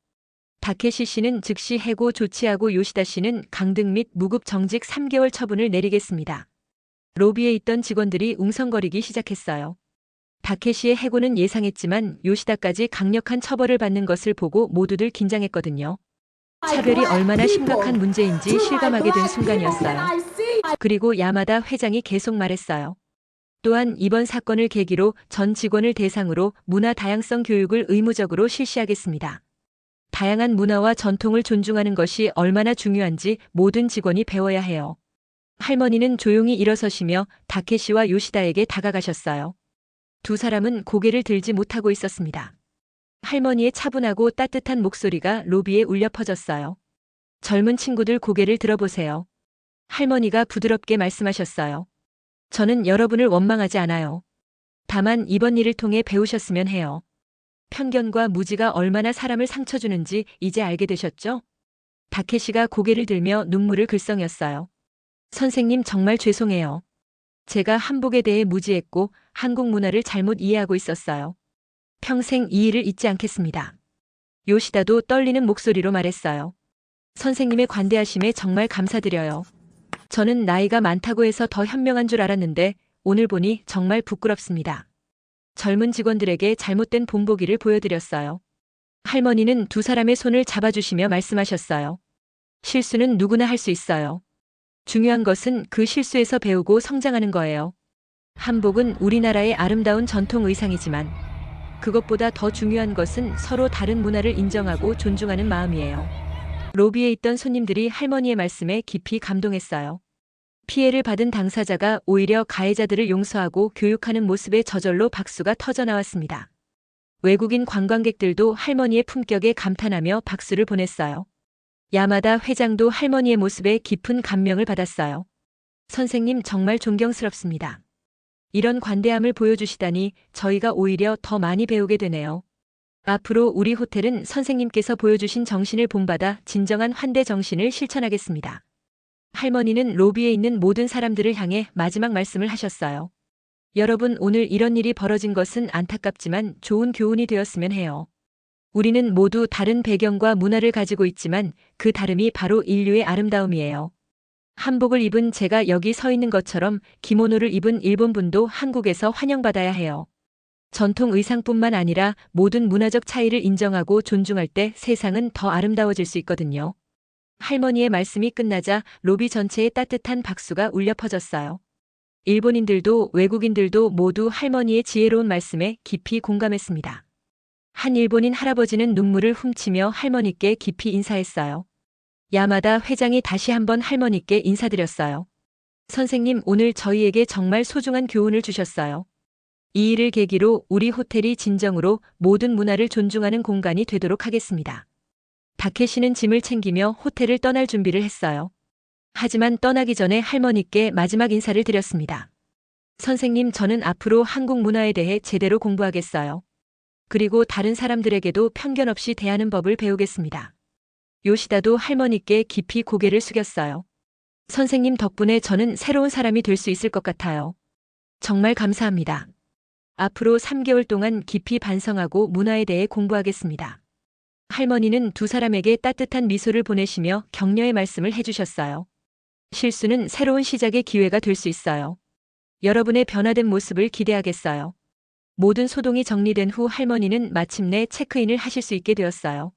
다케시 씨는 즉시 해고 조치하고 요시다 씨는 강등 및 무급 정직 3개월 처분을 내리겠습니다. 로비에 있던 직원들이 웅성거리기 시작했어요. 다케시의 해고는 예상했지만 요시다까지 강력한 처벌을 받는 것을 보고 모두들 긴장했거든요. 차별이 얼마나 심각한 문제인지 실감하게 된 순간이었어요. 그리고 야마다 회장이 계속 말했어요. 또한 이번 사건을 계기로 전 직원을 대상으로 문화 다양성 교육을 의무적으로 실시하겠습니다. 다양한 문화와 전통을 존중하는 것이 얼마나 중요한지 모든 직원이 배워야 해요. 할머니는 조용히 일어서시며 다케시와 요시다에게 다가가셨어요. 두 사람은 고개를 들지 못하고 있었습니다. 할머니의 차분하고 따뜻한 목소리가 로비에 울려 퍼졌어요. 젊은 친구들 고개를 들어보세요. 할머니가 부드럽게 말씀하셨어요. 저는 여러분을 원망하지 않아요. 다만 이번 일을 통해 배우셨으면 해요. 편견과 무지가 얼마나 사람을 상처 주는지 이제 알게 되셨죠? 다케시가 고개를 들며 눈물을 글썽였어요. 선생님, 정말 죄송해요. 제가 한복에 대해 무지했고 한국 문화를 잘못 이해하고 있었어요. 평생 이 일을 잊지 않겠습니다. 요시다도 떨리는 목소리로 말했어요. 선생님의 관대하심에 정말 감사드려요. 저는 나이가 많다고 해서 더 현명한 줄 알았는데 오늘 보니 정말 부끄럽습니다. 젊은 직원들에게 잘못된 본보기를 보여드렸어요. 할머니는 두 사람의 손을 잡아주시며 말씀하셨어요. 실수는 누구나 할 수 있어요. 중요한 것은 그 실수에서 배우고 성장하는 거예요. 한복은 우리나라의 아름다운 전통 의상이지만 그것보다 더 중요한 것은 서로 다른 문화를 인정하고 존중하는 마음이에요. 로비에 있던 손님들이 할머니의 말씀에 깊이 감동했어요. 피해를 받은 당사자가 오히려 가해자들을 용서하고 교육하는 모습에 저절로 박수가 터져나왔습니다. 외국인 관광객들도 할머니의 품격에 감탄하며 박수를 보냈어요. 야마다 회장도 할머니의 모습에 깊은 감명을 받았어요. 선생님, 정말 존경스럽습니다. 이런 관대함을 보여주시다니 저희가 오히려 더 많이 배우게 되네요. 앞으로 우리 호텔은 선생님께서 보여주신 정신을 본받아 진정한 환대 정신을 실천하겠습니다. 할머니는 로비에 있는 모든 사람들을 향해 마지막 말씀을 하셨어요. 여러분, 오늘 이런 일이 벌어진 것은 안타깝지만 좋은 교훈이 되었으면 해요. 우리는 모두 다른 배경과 문화를 가지고 있지만 그 다름이 바로 인류의 아름다움이에요. 한복을 입은 제가 여기 서 있는 것처럼 기모노를 입은 일본 분도 한국에서 환영받아야 해요. 전통 의상뿐만 아니라 모든 문화적 차이를 인정하고 존중할 때 세상은 더 아름다워질 수 있거든요. 할머니의 말씀이 끝나자 로비 전체에 따뜻한 박수가 울려 퍼졌어요. 일본인들도 외국인들도 모두 할머니의 지혜로운 말씀에 깊이 공감했습니다. 한 일본인 할아버지는 눈물을 훔치며 할머니께 깊이 인사했어요. 야마다 회장이 다시 한번 할머니께 인사드렸어요. 선생님, 오늘 저희에게 정말 소중한 교훈을 주셨어요. 이 일을 계기로 우리 호텔이 진정으로 모든 문화를 존중하는 공간이 되도록 하겠습니다. 다케시는 짐을 챙기며 호텔을 떠날 준비를 했어요. 하지만 떠나기 전에 할머니께 마지막 인사를 드렸습니다. 선생님, 저는 앞으로 한국 문화에 대해 제대로 공부하겠어요. 그리고 다른 사람들에게도 편견 없이 대하는 법을 배우겠습니다. 요시다도 할머니께 깊이 고개를 숙였어요. 선생님 덕분에 저는 새로운 사람이 될 수 있을 것 같아요. 정말 감사합니다. 앞으로 3개월 동안 깊이 반성하고 문화에 대해 공부하겠습니다. 할머니는 두 사람에게 따뜻한 미소를 보내시며 격려의 말씀을 해주셨어요. 실수는 새로운 시작의 기회가 될 수 있어요. 여러분의 변화된 모습을 기대하겠어요. 모든 소동이 정리된 후 할머니는 마침내 체크인을 하실 수 있게 되었어요.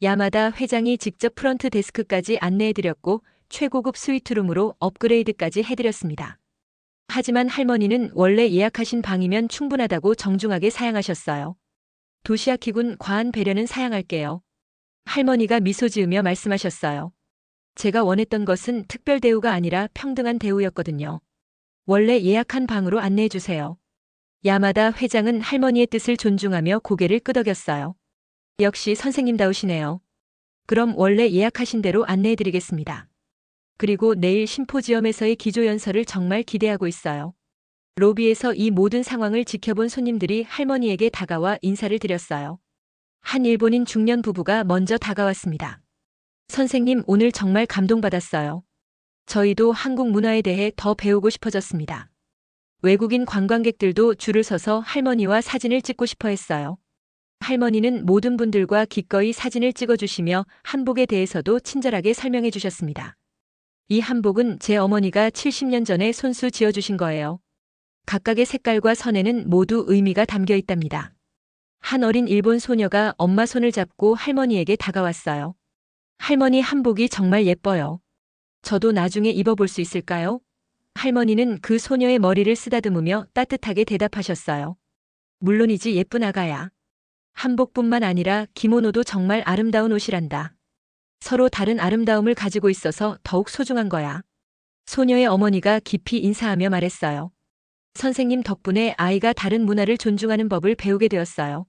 야마다 회장이 직접 프런트 데스크까지 안내해드렸고 최고급 스위트룸으로 업그레이드까지 해드렸습니다. 하지만 할머니는 원래 예약하신 방이면 충분하다고 정중하게 사양하셨어요. 도시아키군 과한 배려는 사양할게요. 할머니가 미소 지으며 말씀하셨어요. 제가 원했던 것은 특별 대우가 아니라 평등한 대우였거든요. 원래 예약한 방으로 안내해 주세요. 야마다 회장은 할머니의 뜻을 존중하며 고개를 끄덕였어요. 역시 선생님다우시네요. 그럼 원래 예약하신 대로 안내해 드리겠습니다. 그리고 내일 심포지엄에서의 기조연설을 정말 기대하고 있어요. 로비에서 이 모든 상황을 지켜본 손님들이 할머니에게 다가와 인사를 드렸어요. 한 일본인 중년 부부가 먼저 다가왔습니다. 선생님, 오늘 정말 감동받았어요. 저희도 한국 문화에 대해 더 배우고 싶어졌습니다. 외국인 관광객들도 줄을 서서 할머니와 사진을 찍고 싶어 했어요. 할머니는 모든 분들과 기꺼이 사진을 찍어주시며 한복에 대해서도 친절하게 설명해 주셨습니다. 이 한복은 제 어머니가 70년 전에 손수 지어주신 거예요. 각각의 색깔과 선에는 모두 의미가 담겨 있답니다. 한 어린 일본 소녀가 엄마 손을 잡고 할머니에게 다가왔어요. 할머니, 한복이 정말 예뻐요. 저도 나중에 입어볼 수 있을까요? 할머니는 그 소녀의 머리를 쓰다듬으며 따뜻하게 대답하셨어요. 물론이지, 예쁜 아가야. 한복뿐만 아니라 기모노도 정말 아름다운 옷이란다. 서로 다른 아름다움을 가지고 있어서 더욱 소중한 거야. 소녀의 어머니가 깊이 인사하며 말했어요. 선생님 덕분에 아이가 다른 문화를 존중하는 법을 배우게 되었어요.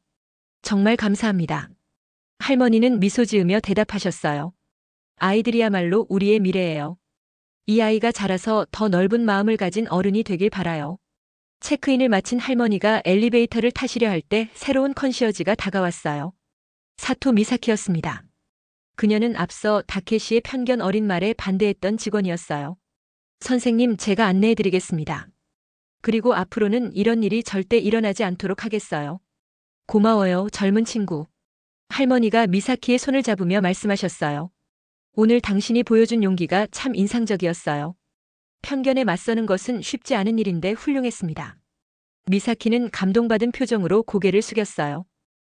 정말 감사합니다. 할머니는 미소 지으며 대답하셨어요. 아이들이야말로 우리의 미래예요. 이 아이가 자라서 더 넓은 마음을 가진 어른이 되길 바라요. 체크인을 마친 할머니가 엘리베이터를 타시려 할 때 새로운 컨시어지가 다가왔어요. 사토 미사키였습니다. 그녀는 앞서 다케시의 편견 어린 말에 반대했던 직원이었어요. 선생님, 제가 안내해드리겠습니다. 그리고 앞으로는 이런 일이 절대 일어나지 않도록 하겠어요. 고마워요, 젊은 친구. 할머니가 미사키의 손을 잡으며 말씀하셨어요. 오늘 당신이 보여준 용기가 참 인상적이었어요. 편견에 맞서는 것은 쉽지 않은 일인데 훌륭했습니다. 미사키는 감동받은 표정으로 고개를 숙였어요.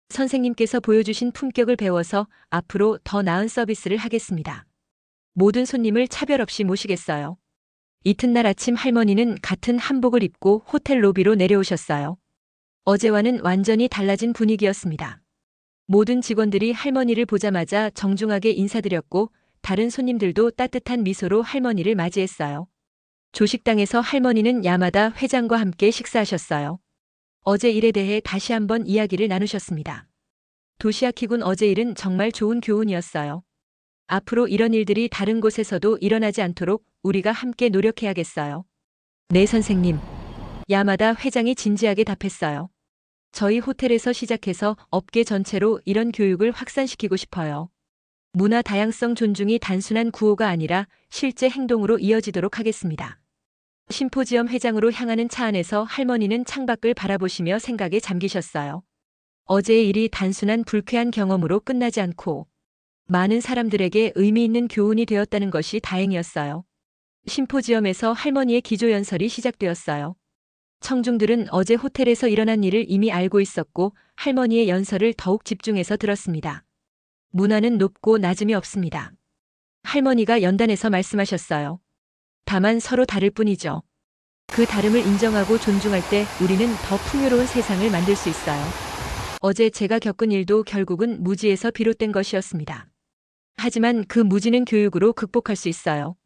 선생님께서 보여주신 품격을 배워서 앞으로 더 나은 서비스를 하겠습니다. 모든 손님을 차별 없이 모시겠어요. 이튿날 아침 할머니는 같은 한복을 입고 호텔 로비로 내려오셨어요. 어제와는 완전히 달라진 분위기였습니다. 모든 직원들이 할머니를 보자마자 정중하게 인사드렸고 다른 손님들도 따뜻한 미소로 할머니를 맞이했어요. 조식당에서 할머니는 야마다 회장과 함께 식사하셨어요. 어제 일에 대해 다시 한번 이야기를 나누셨습니다. 도시아키군 어제 일은 정말 좋은 교훈이었어요. 앞으로 이런 일들이 다른 곳에서도 일어나지 않도록 우리가 함께 노력해야겠어요. 네, 선생님. 야마다 회장이 진지하게 답했어요. 저희 호텔에서 시작해서 업계 전체로 이런 교육을 확산시키고 싶어요. 문화 다양성 존중이 단순한 구호가 아니라 실제 행동으로 이어지도록 하겠습니다. 심포지엄 회장으로 향하는 차 안에서 할머니는 창밖을 바라보시며 생각에 잠기셨어요. 어제의 일이 단순한 불쾌한 경험으로 끝나지 않고 많은 사람들에게 의미 있는 교훈이 되었다는 것이 다행이었어요. 심포지엄에서 할머니의 기조연설이 시작되었어요. 청중들은 어제 호텔에서 일어난 일을 이미 알고 있었고 할머니의 연설을 더욱 집중해서 들었습니다. 문화는 높고 낮음이 없습니다. 할머니가 연단에서 말씀하셨어요. 다만 서로 다를 뿐이죠. 그 다름을 인정하고 존중할 때 우리는 더 풍요로운 세상을 만들 수 있어요. 어제 제가 겪은 일도 결국은 무지에서 비롯된 것이었습니다. 하지만 그 무지는 교육으로 극복할 수 있어요.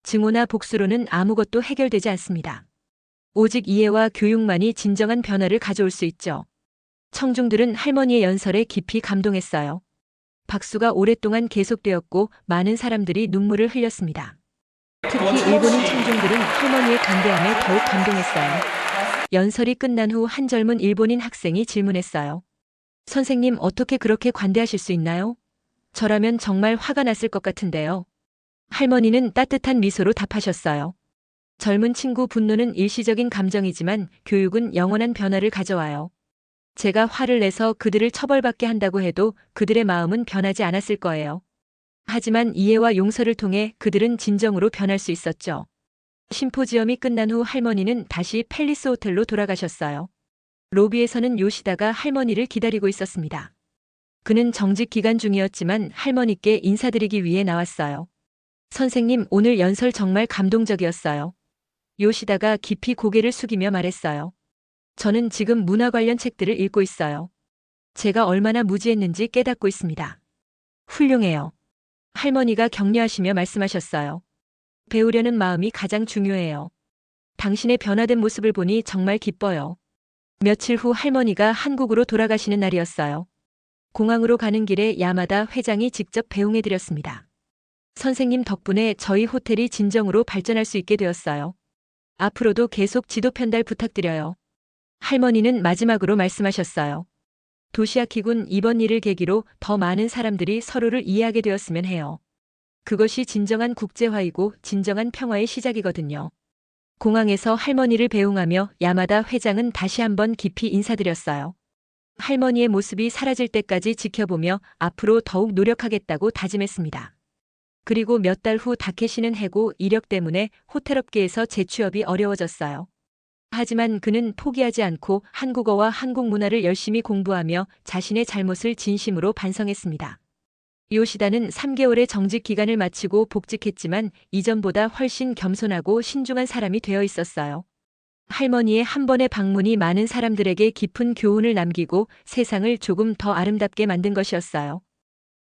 증오나 복수로는 아무것도 해결되지 않습니다. 오직 이해와 교육만이 진정한 변화를 가져올 수 있죠. 청중들은 할머니의 연설에 깊이 감동했어요. 박수가 오랫동안 계속되었고 많은 사람들이 눈물을 흘렸습니다. 특히 일본인 청중들은 할머니의 관대함에 더욱 감동했어요. 연설이 끝난 후 한 젊은 일본인 학생이 질문했어요. 선생님, 어떻게 그렇게 관대하실 수 있나요? 저라면 정말 화가 났을 것 같은데요. 할머니는 따뜻한 미소로 답하셨어요. 젊은 친구, 분노는 일시적인 감정이지만 교육은 영원한 변화를 가져와요. 제가 화를 내서 그들을 처벌받게 한다고 해도 그들의 마음은 변하지 않았을 거예요. 하지만 이해와 용서를 통해 그들은 진정으로 변할 수 있었죠. 심포지엄이 끝난 후 할머니는 다시 팰리스 호텔로 돌아가셨어요. 로비에서는 요시다가 할머니를 기다리고 있었습니다. 그는 정직 기간 중이었지만 할머니께 인사드리기 위해 나왔어요. 선생님, 오늘 연설 정말 감동적이었어요. 요시다가 깊이 고개를 숙이며 말했어요. 저는 지금 문화 관련 책들을 읽고 있어요. 제가 얼마나 무지했는지 깨닫고 있습니다. 훌륭해요. 할머니가 격려하시며 말씀하셨어요. 배우려는 마음이 가장 중요해요. 당신의 변화된 모습을 보니 정말 기뻐요. 며칠 후 할머니가 한국으로 돌아가시는 날이었어요. 공항으로 가는 길에 야마다 회장이 직접 배웅해드렸습니다. 선생님 덕분에 저희 호텔이 진정으로 발전할 수 있게 되었어요. 앞으로도 계속 지도 편달 부탁드려요. 할머니는 마지막으로 말씀하셨어요. 도시아키군, 이번 일을 계기로 더 많은 사람들이 서로를 이해하게 되었으면 해요. 그것이 진정한 국제화이고 진정한 평화의 시작이거든요. 공항에서 할머니를 배웅하며 야마다 회장은 다시 한번 깊이 인사드렸어요. 할머니의 모습이 사라질 때까지 지켜보며 앞으로 더욱 노력하겠다고 다짐했습니다. 그리고 몇 달 후 다케시는 해고 이력 때문에 호텔업계에서 재취업이 어려워졌어요. 하지만 그는 포기하지 않고 한국어와 한국 문화를 열심히 공부하며 자신의 잘못을 진심으로 반성했습니다. 요시다는 3개월의 정직 기간을 마치고 복직했지만 이전보다 훨씬 겸손하고 신중한 사람이 되어 있었어요. 할머니의 한 번의 방문이 많은 사람들에게 깊은 교훈을 남기고 세상을 조금 더 아름답게 만든 것이었어요.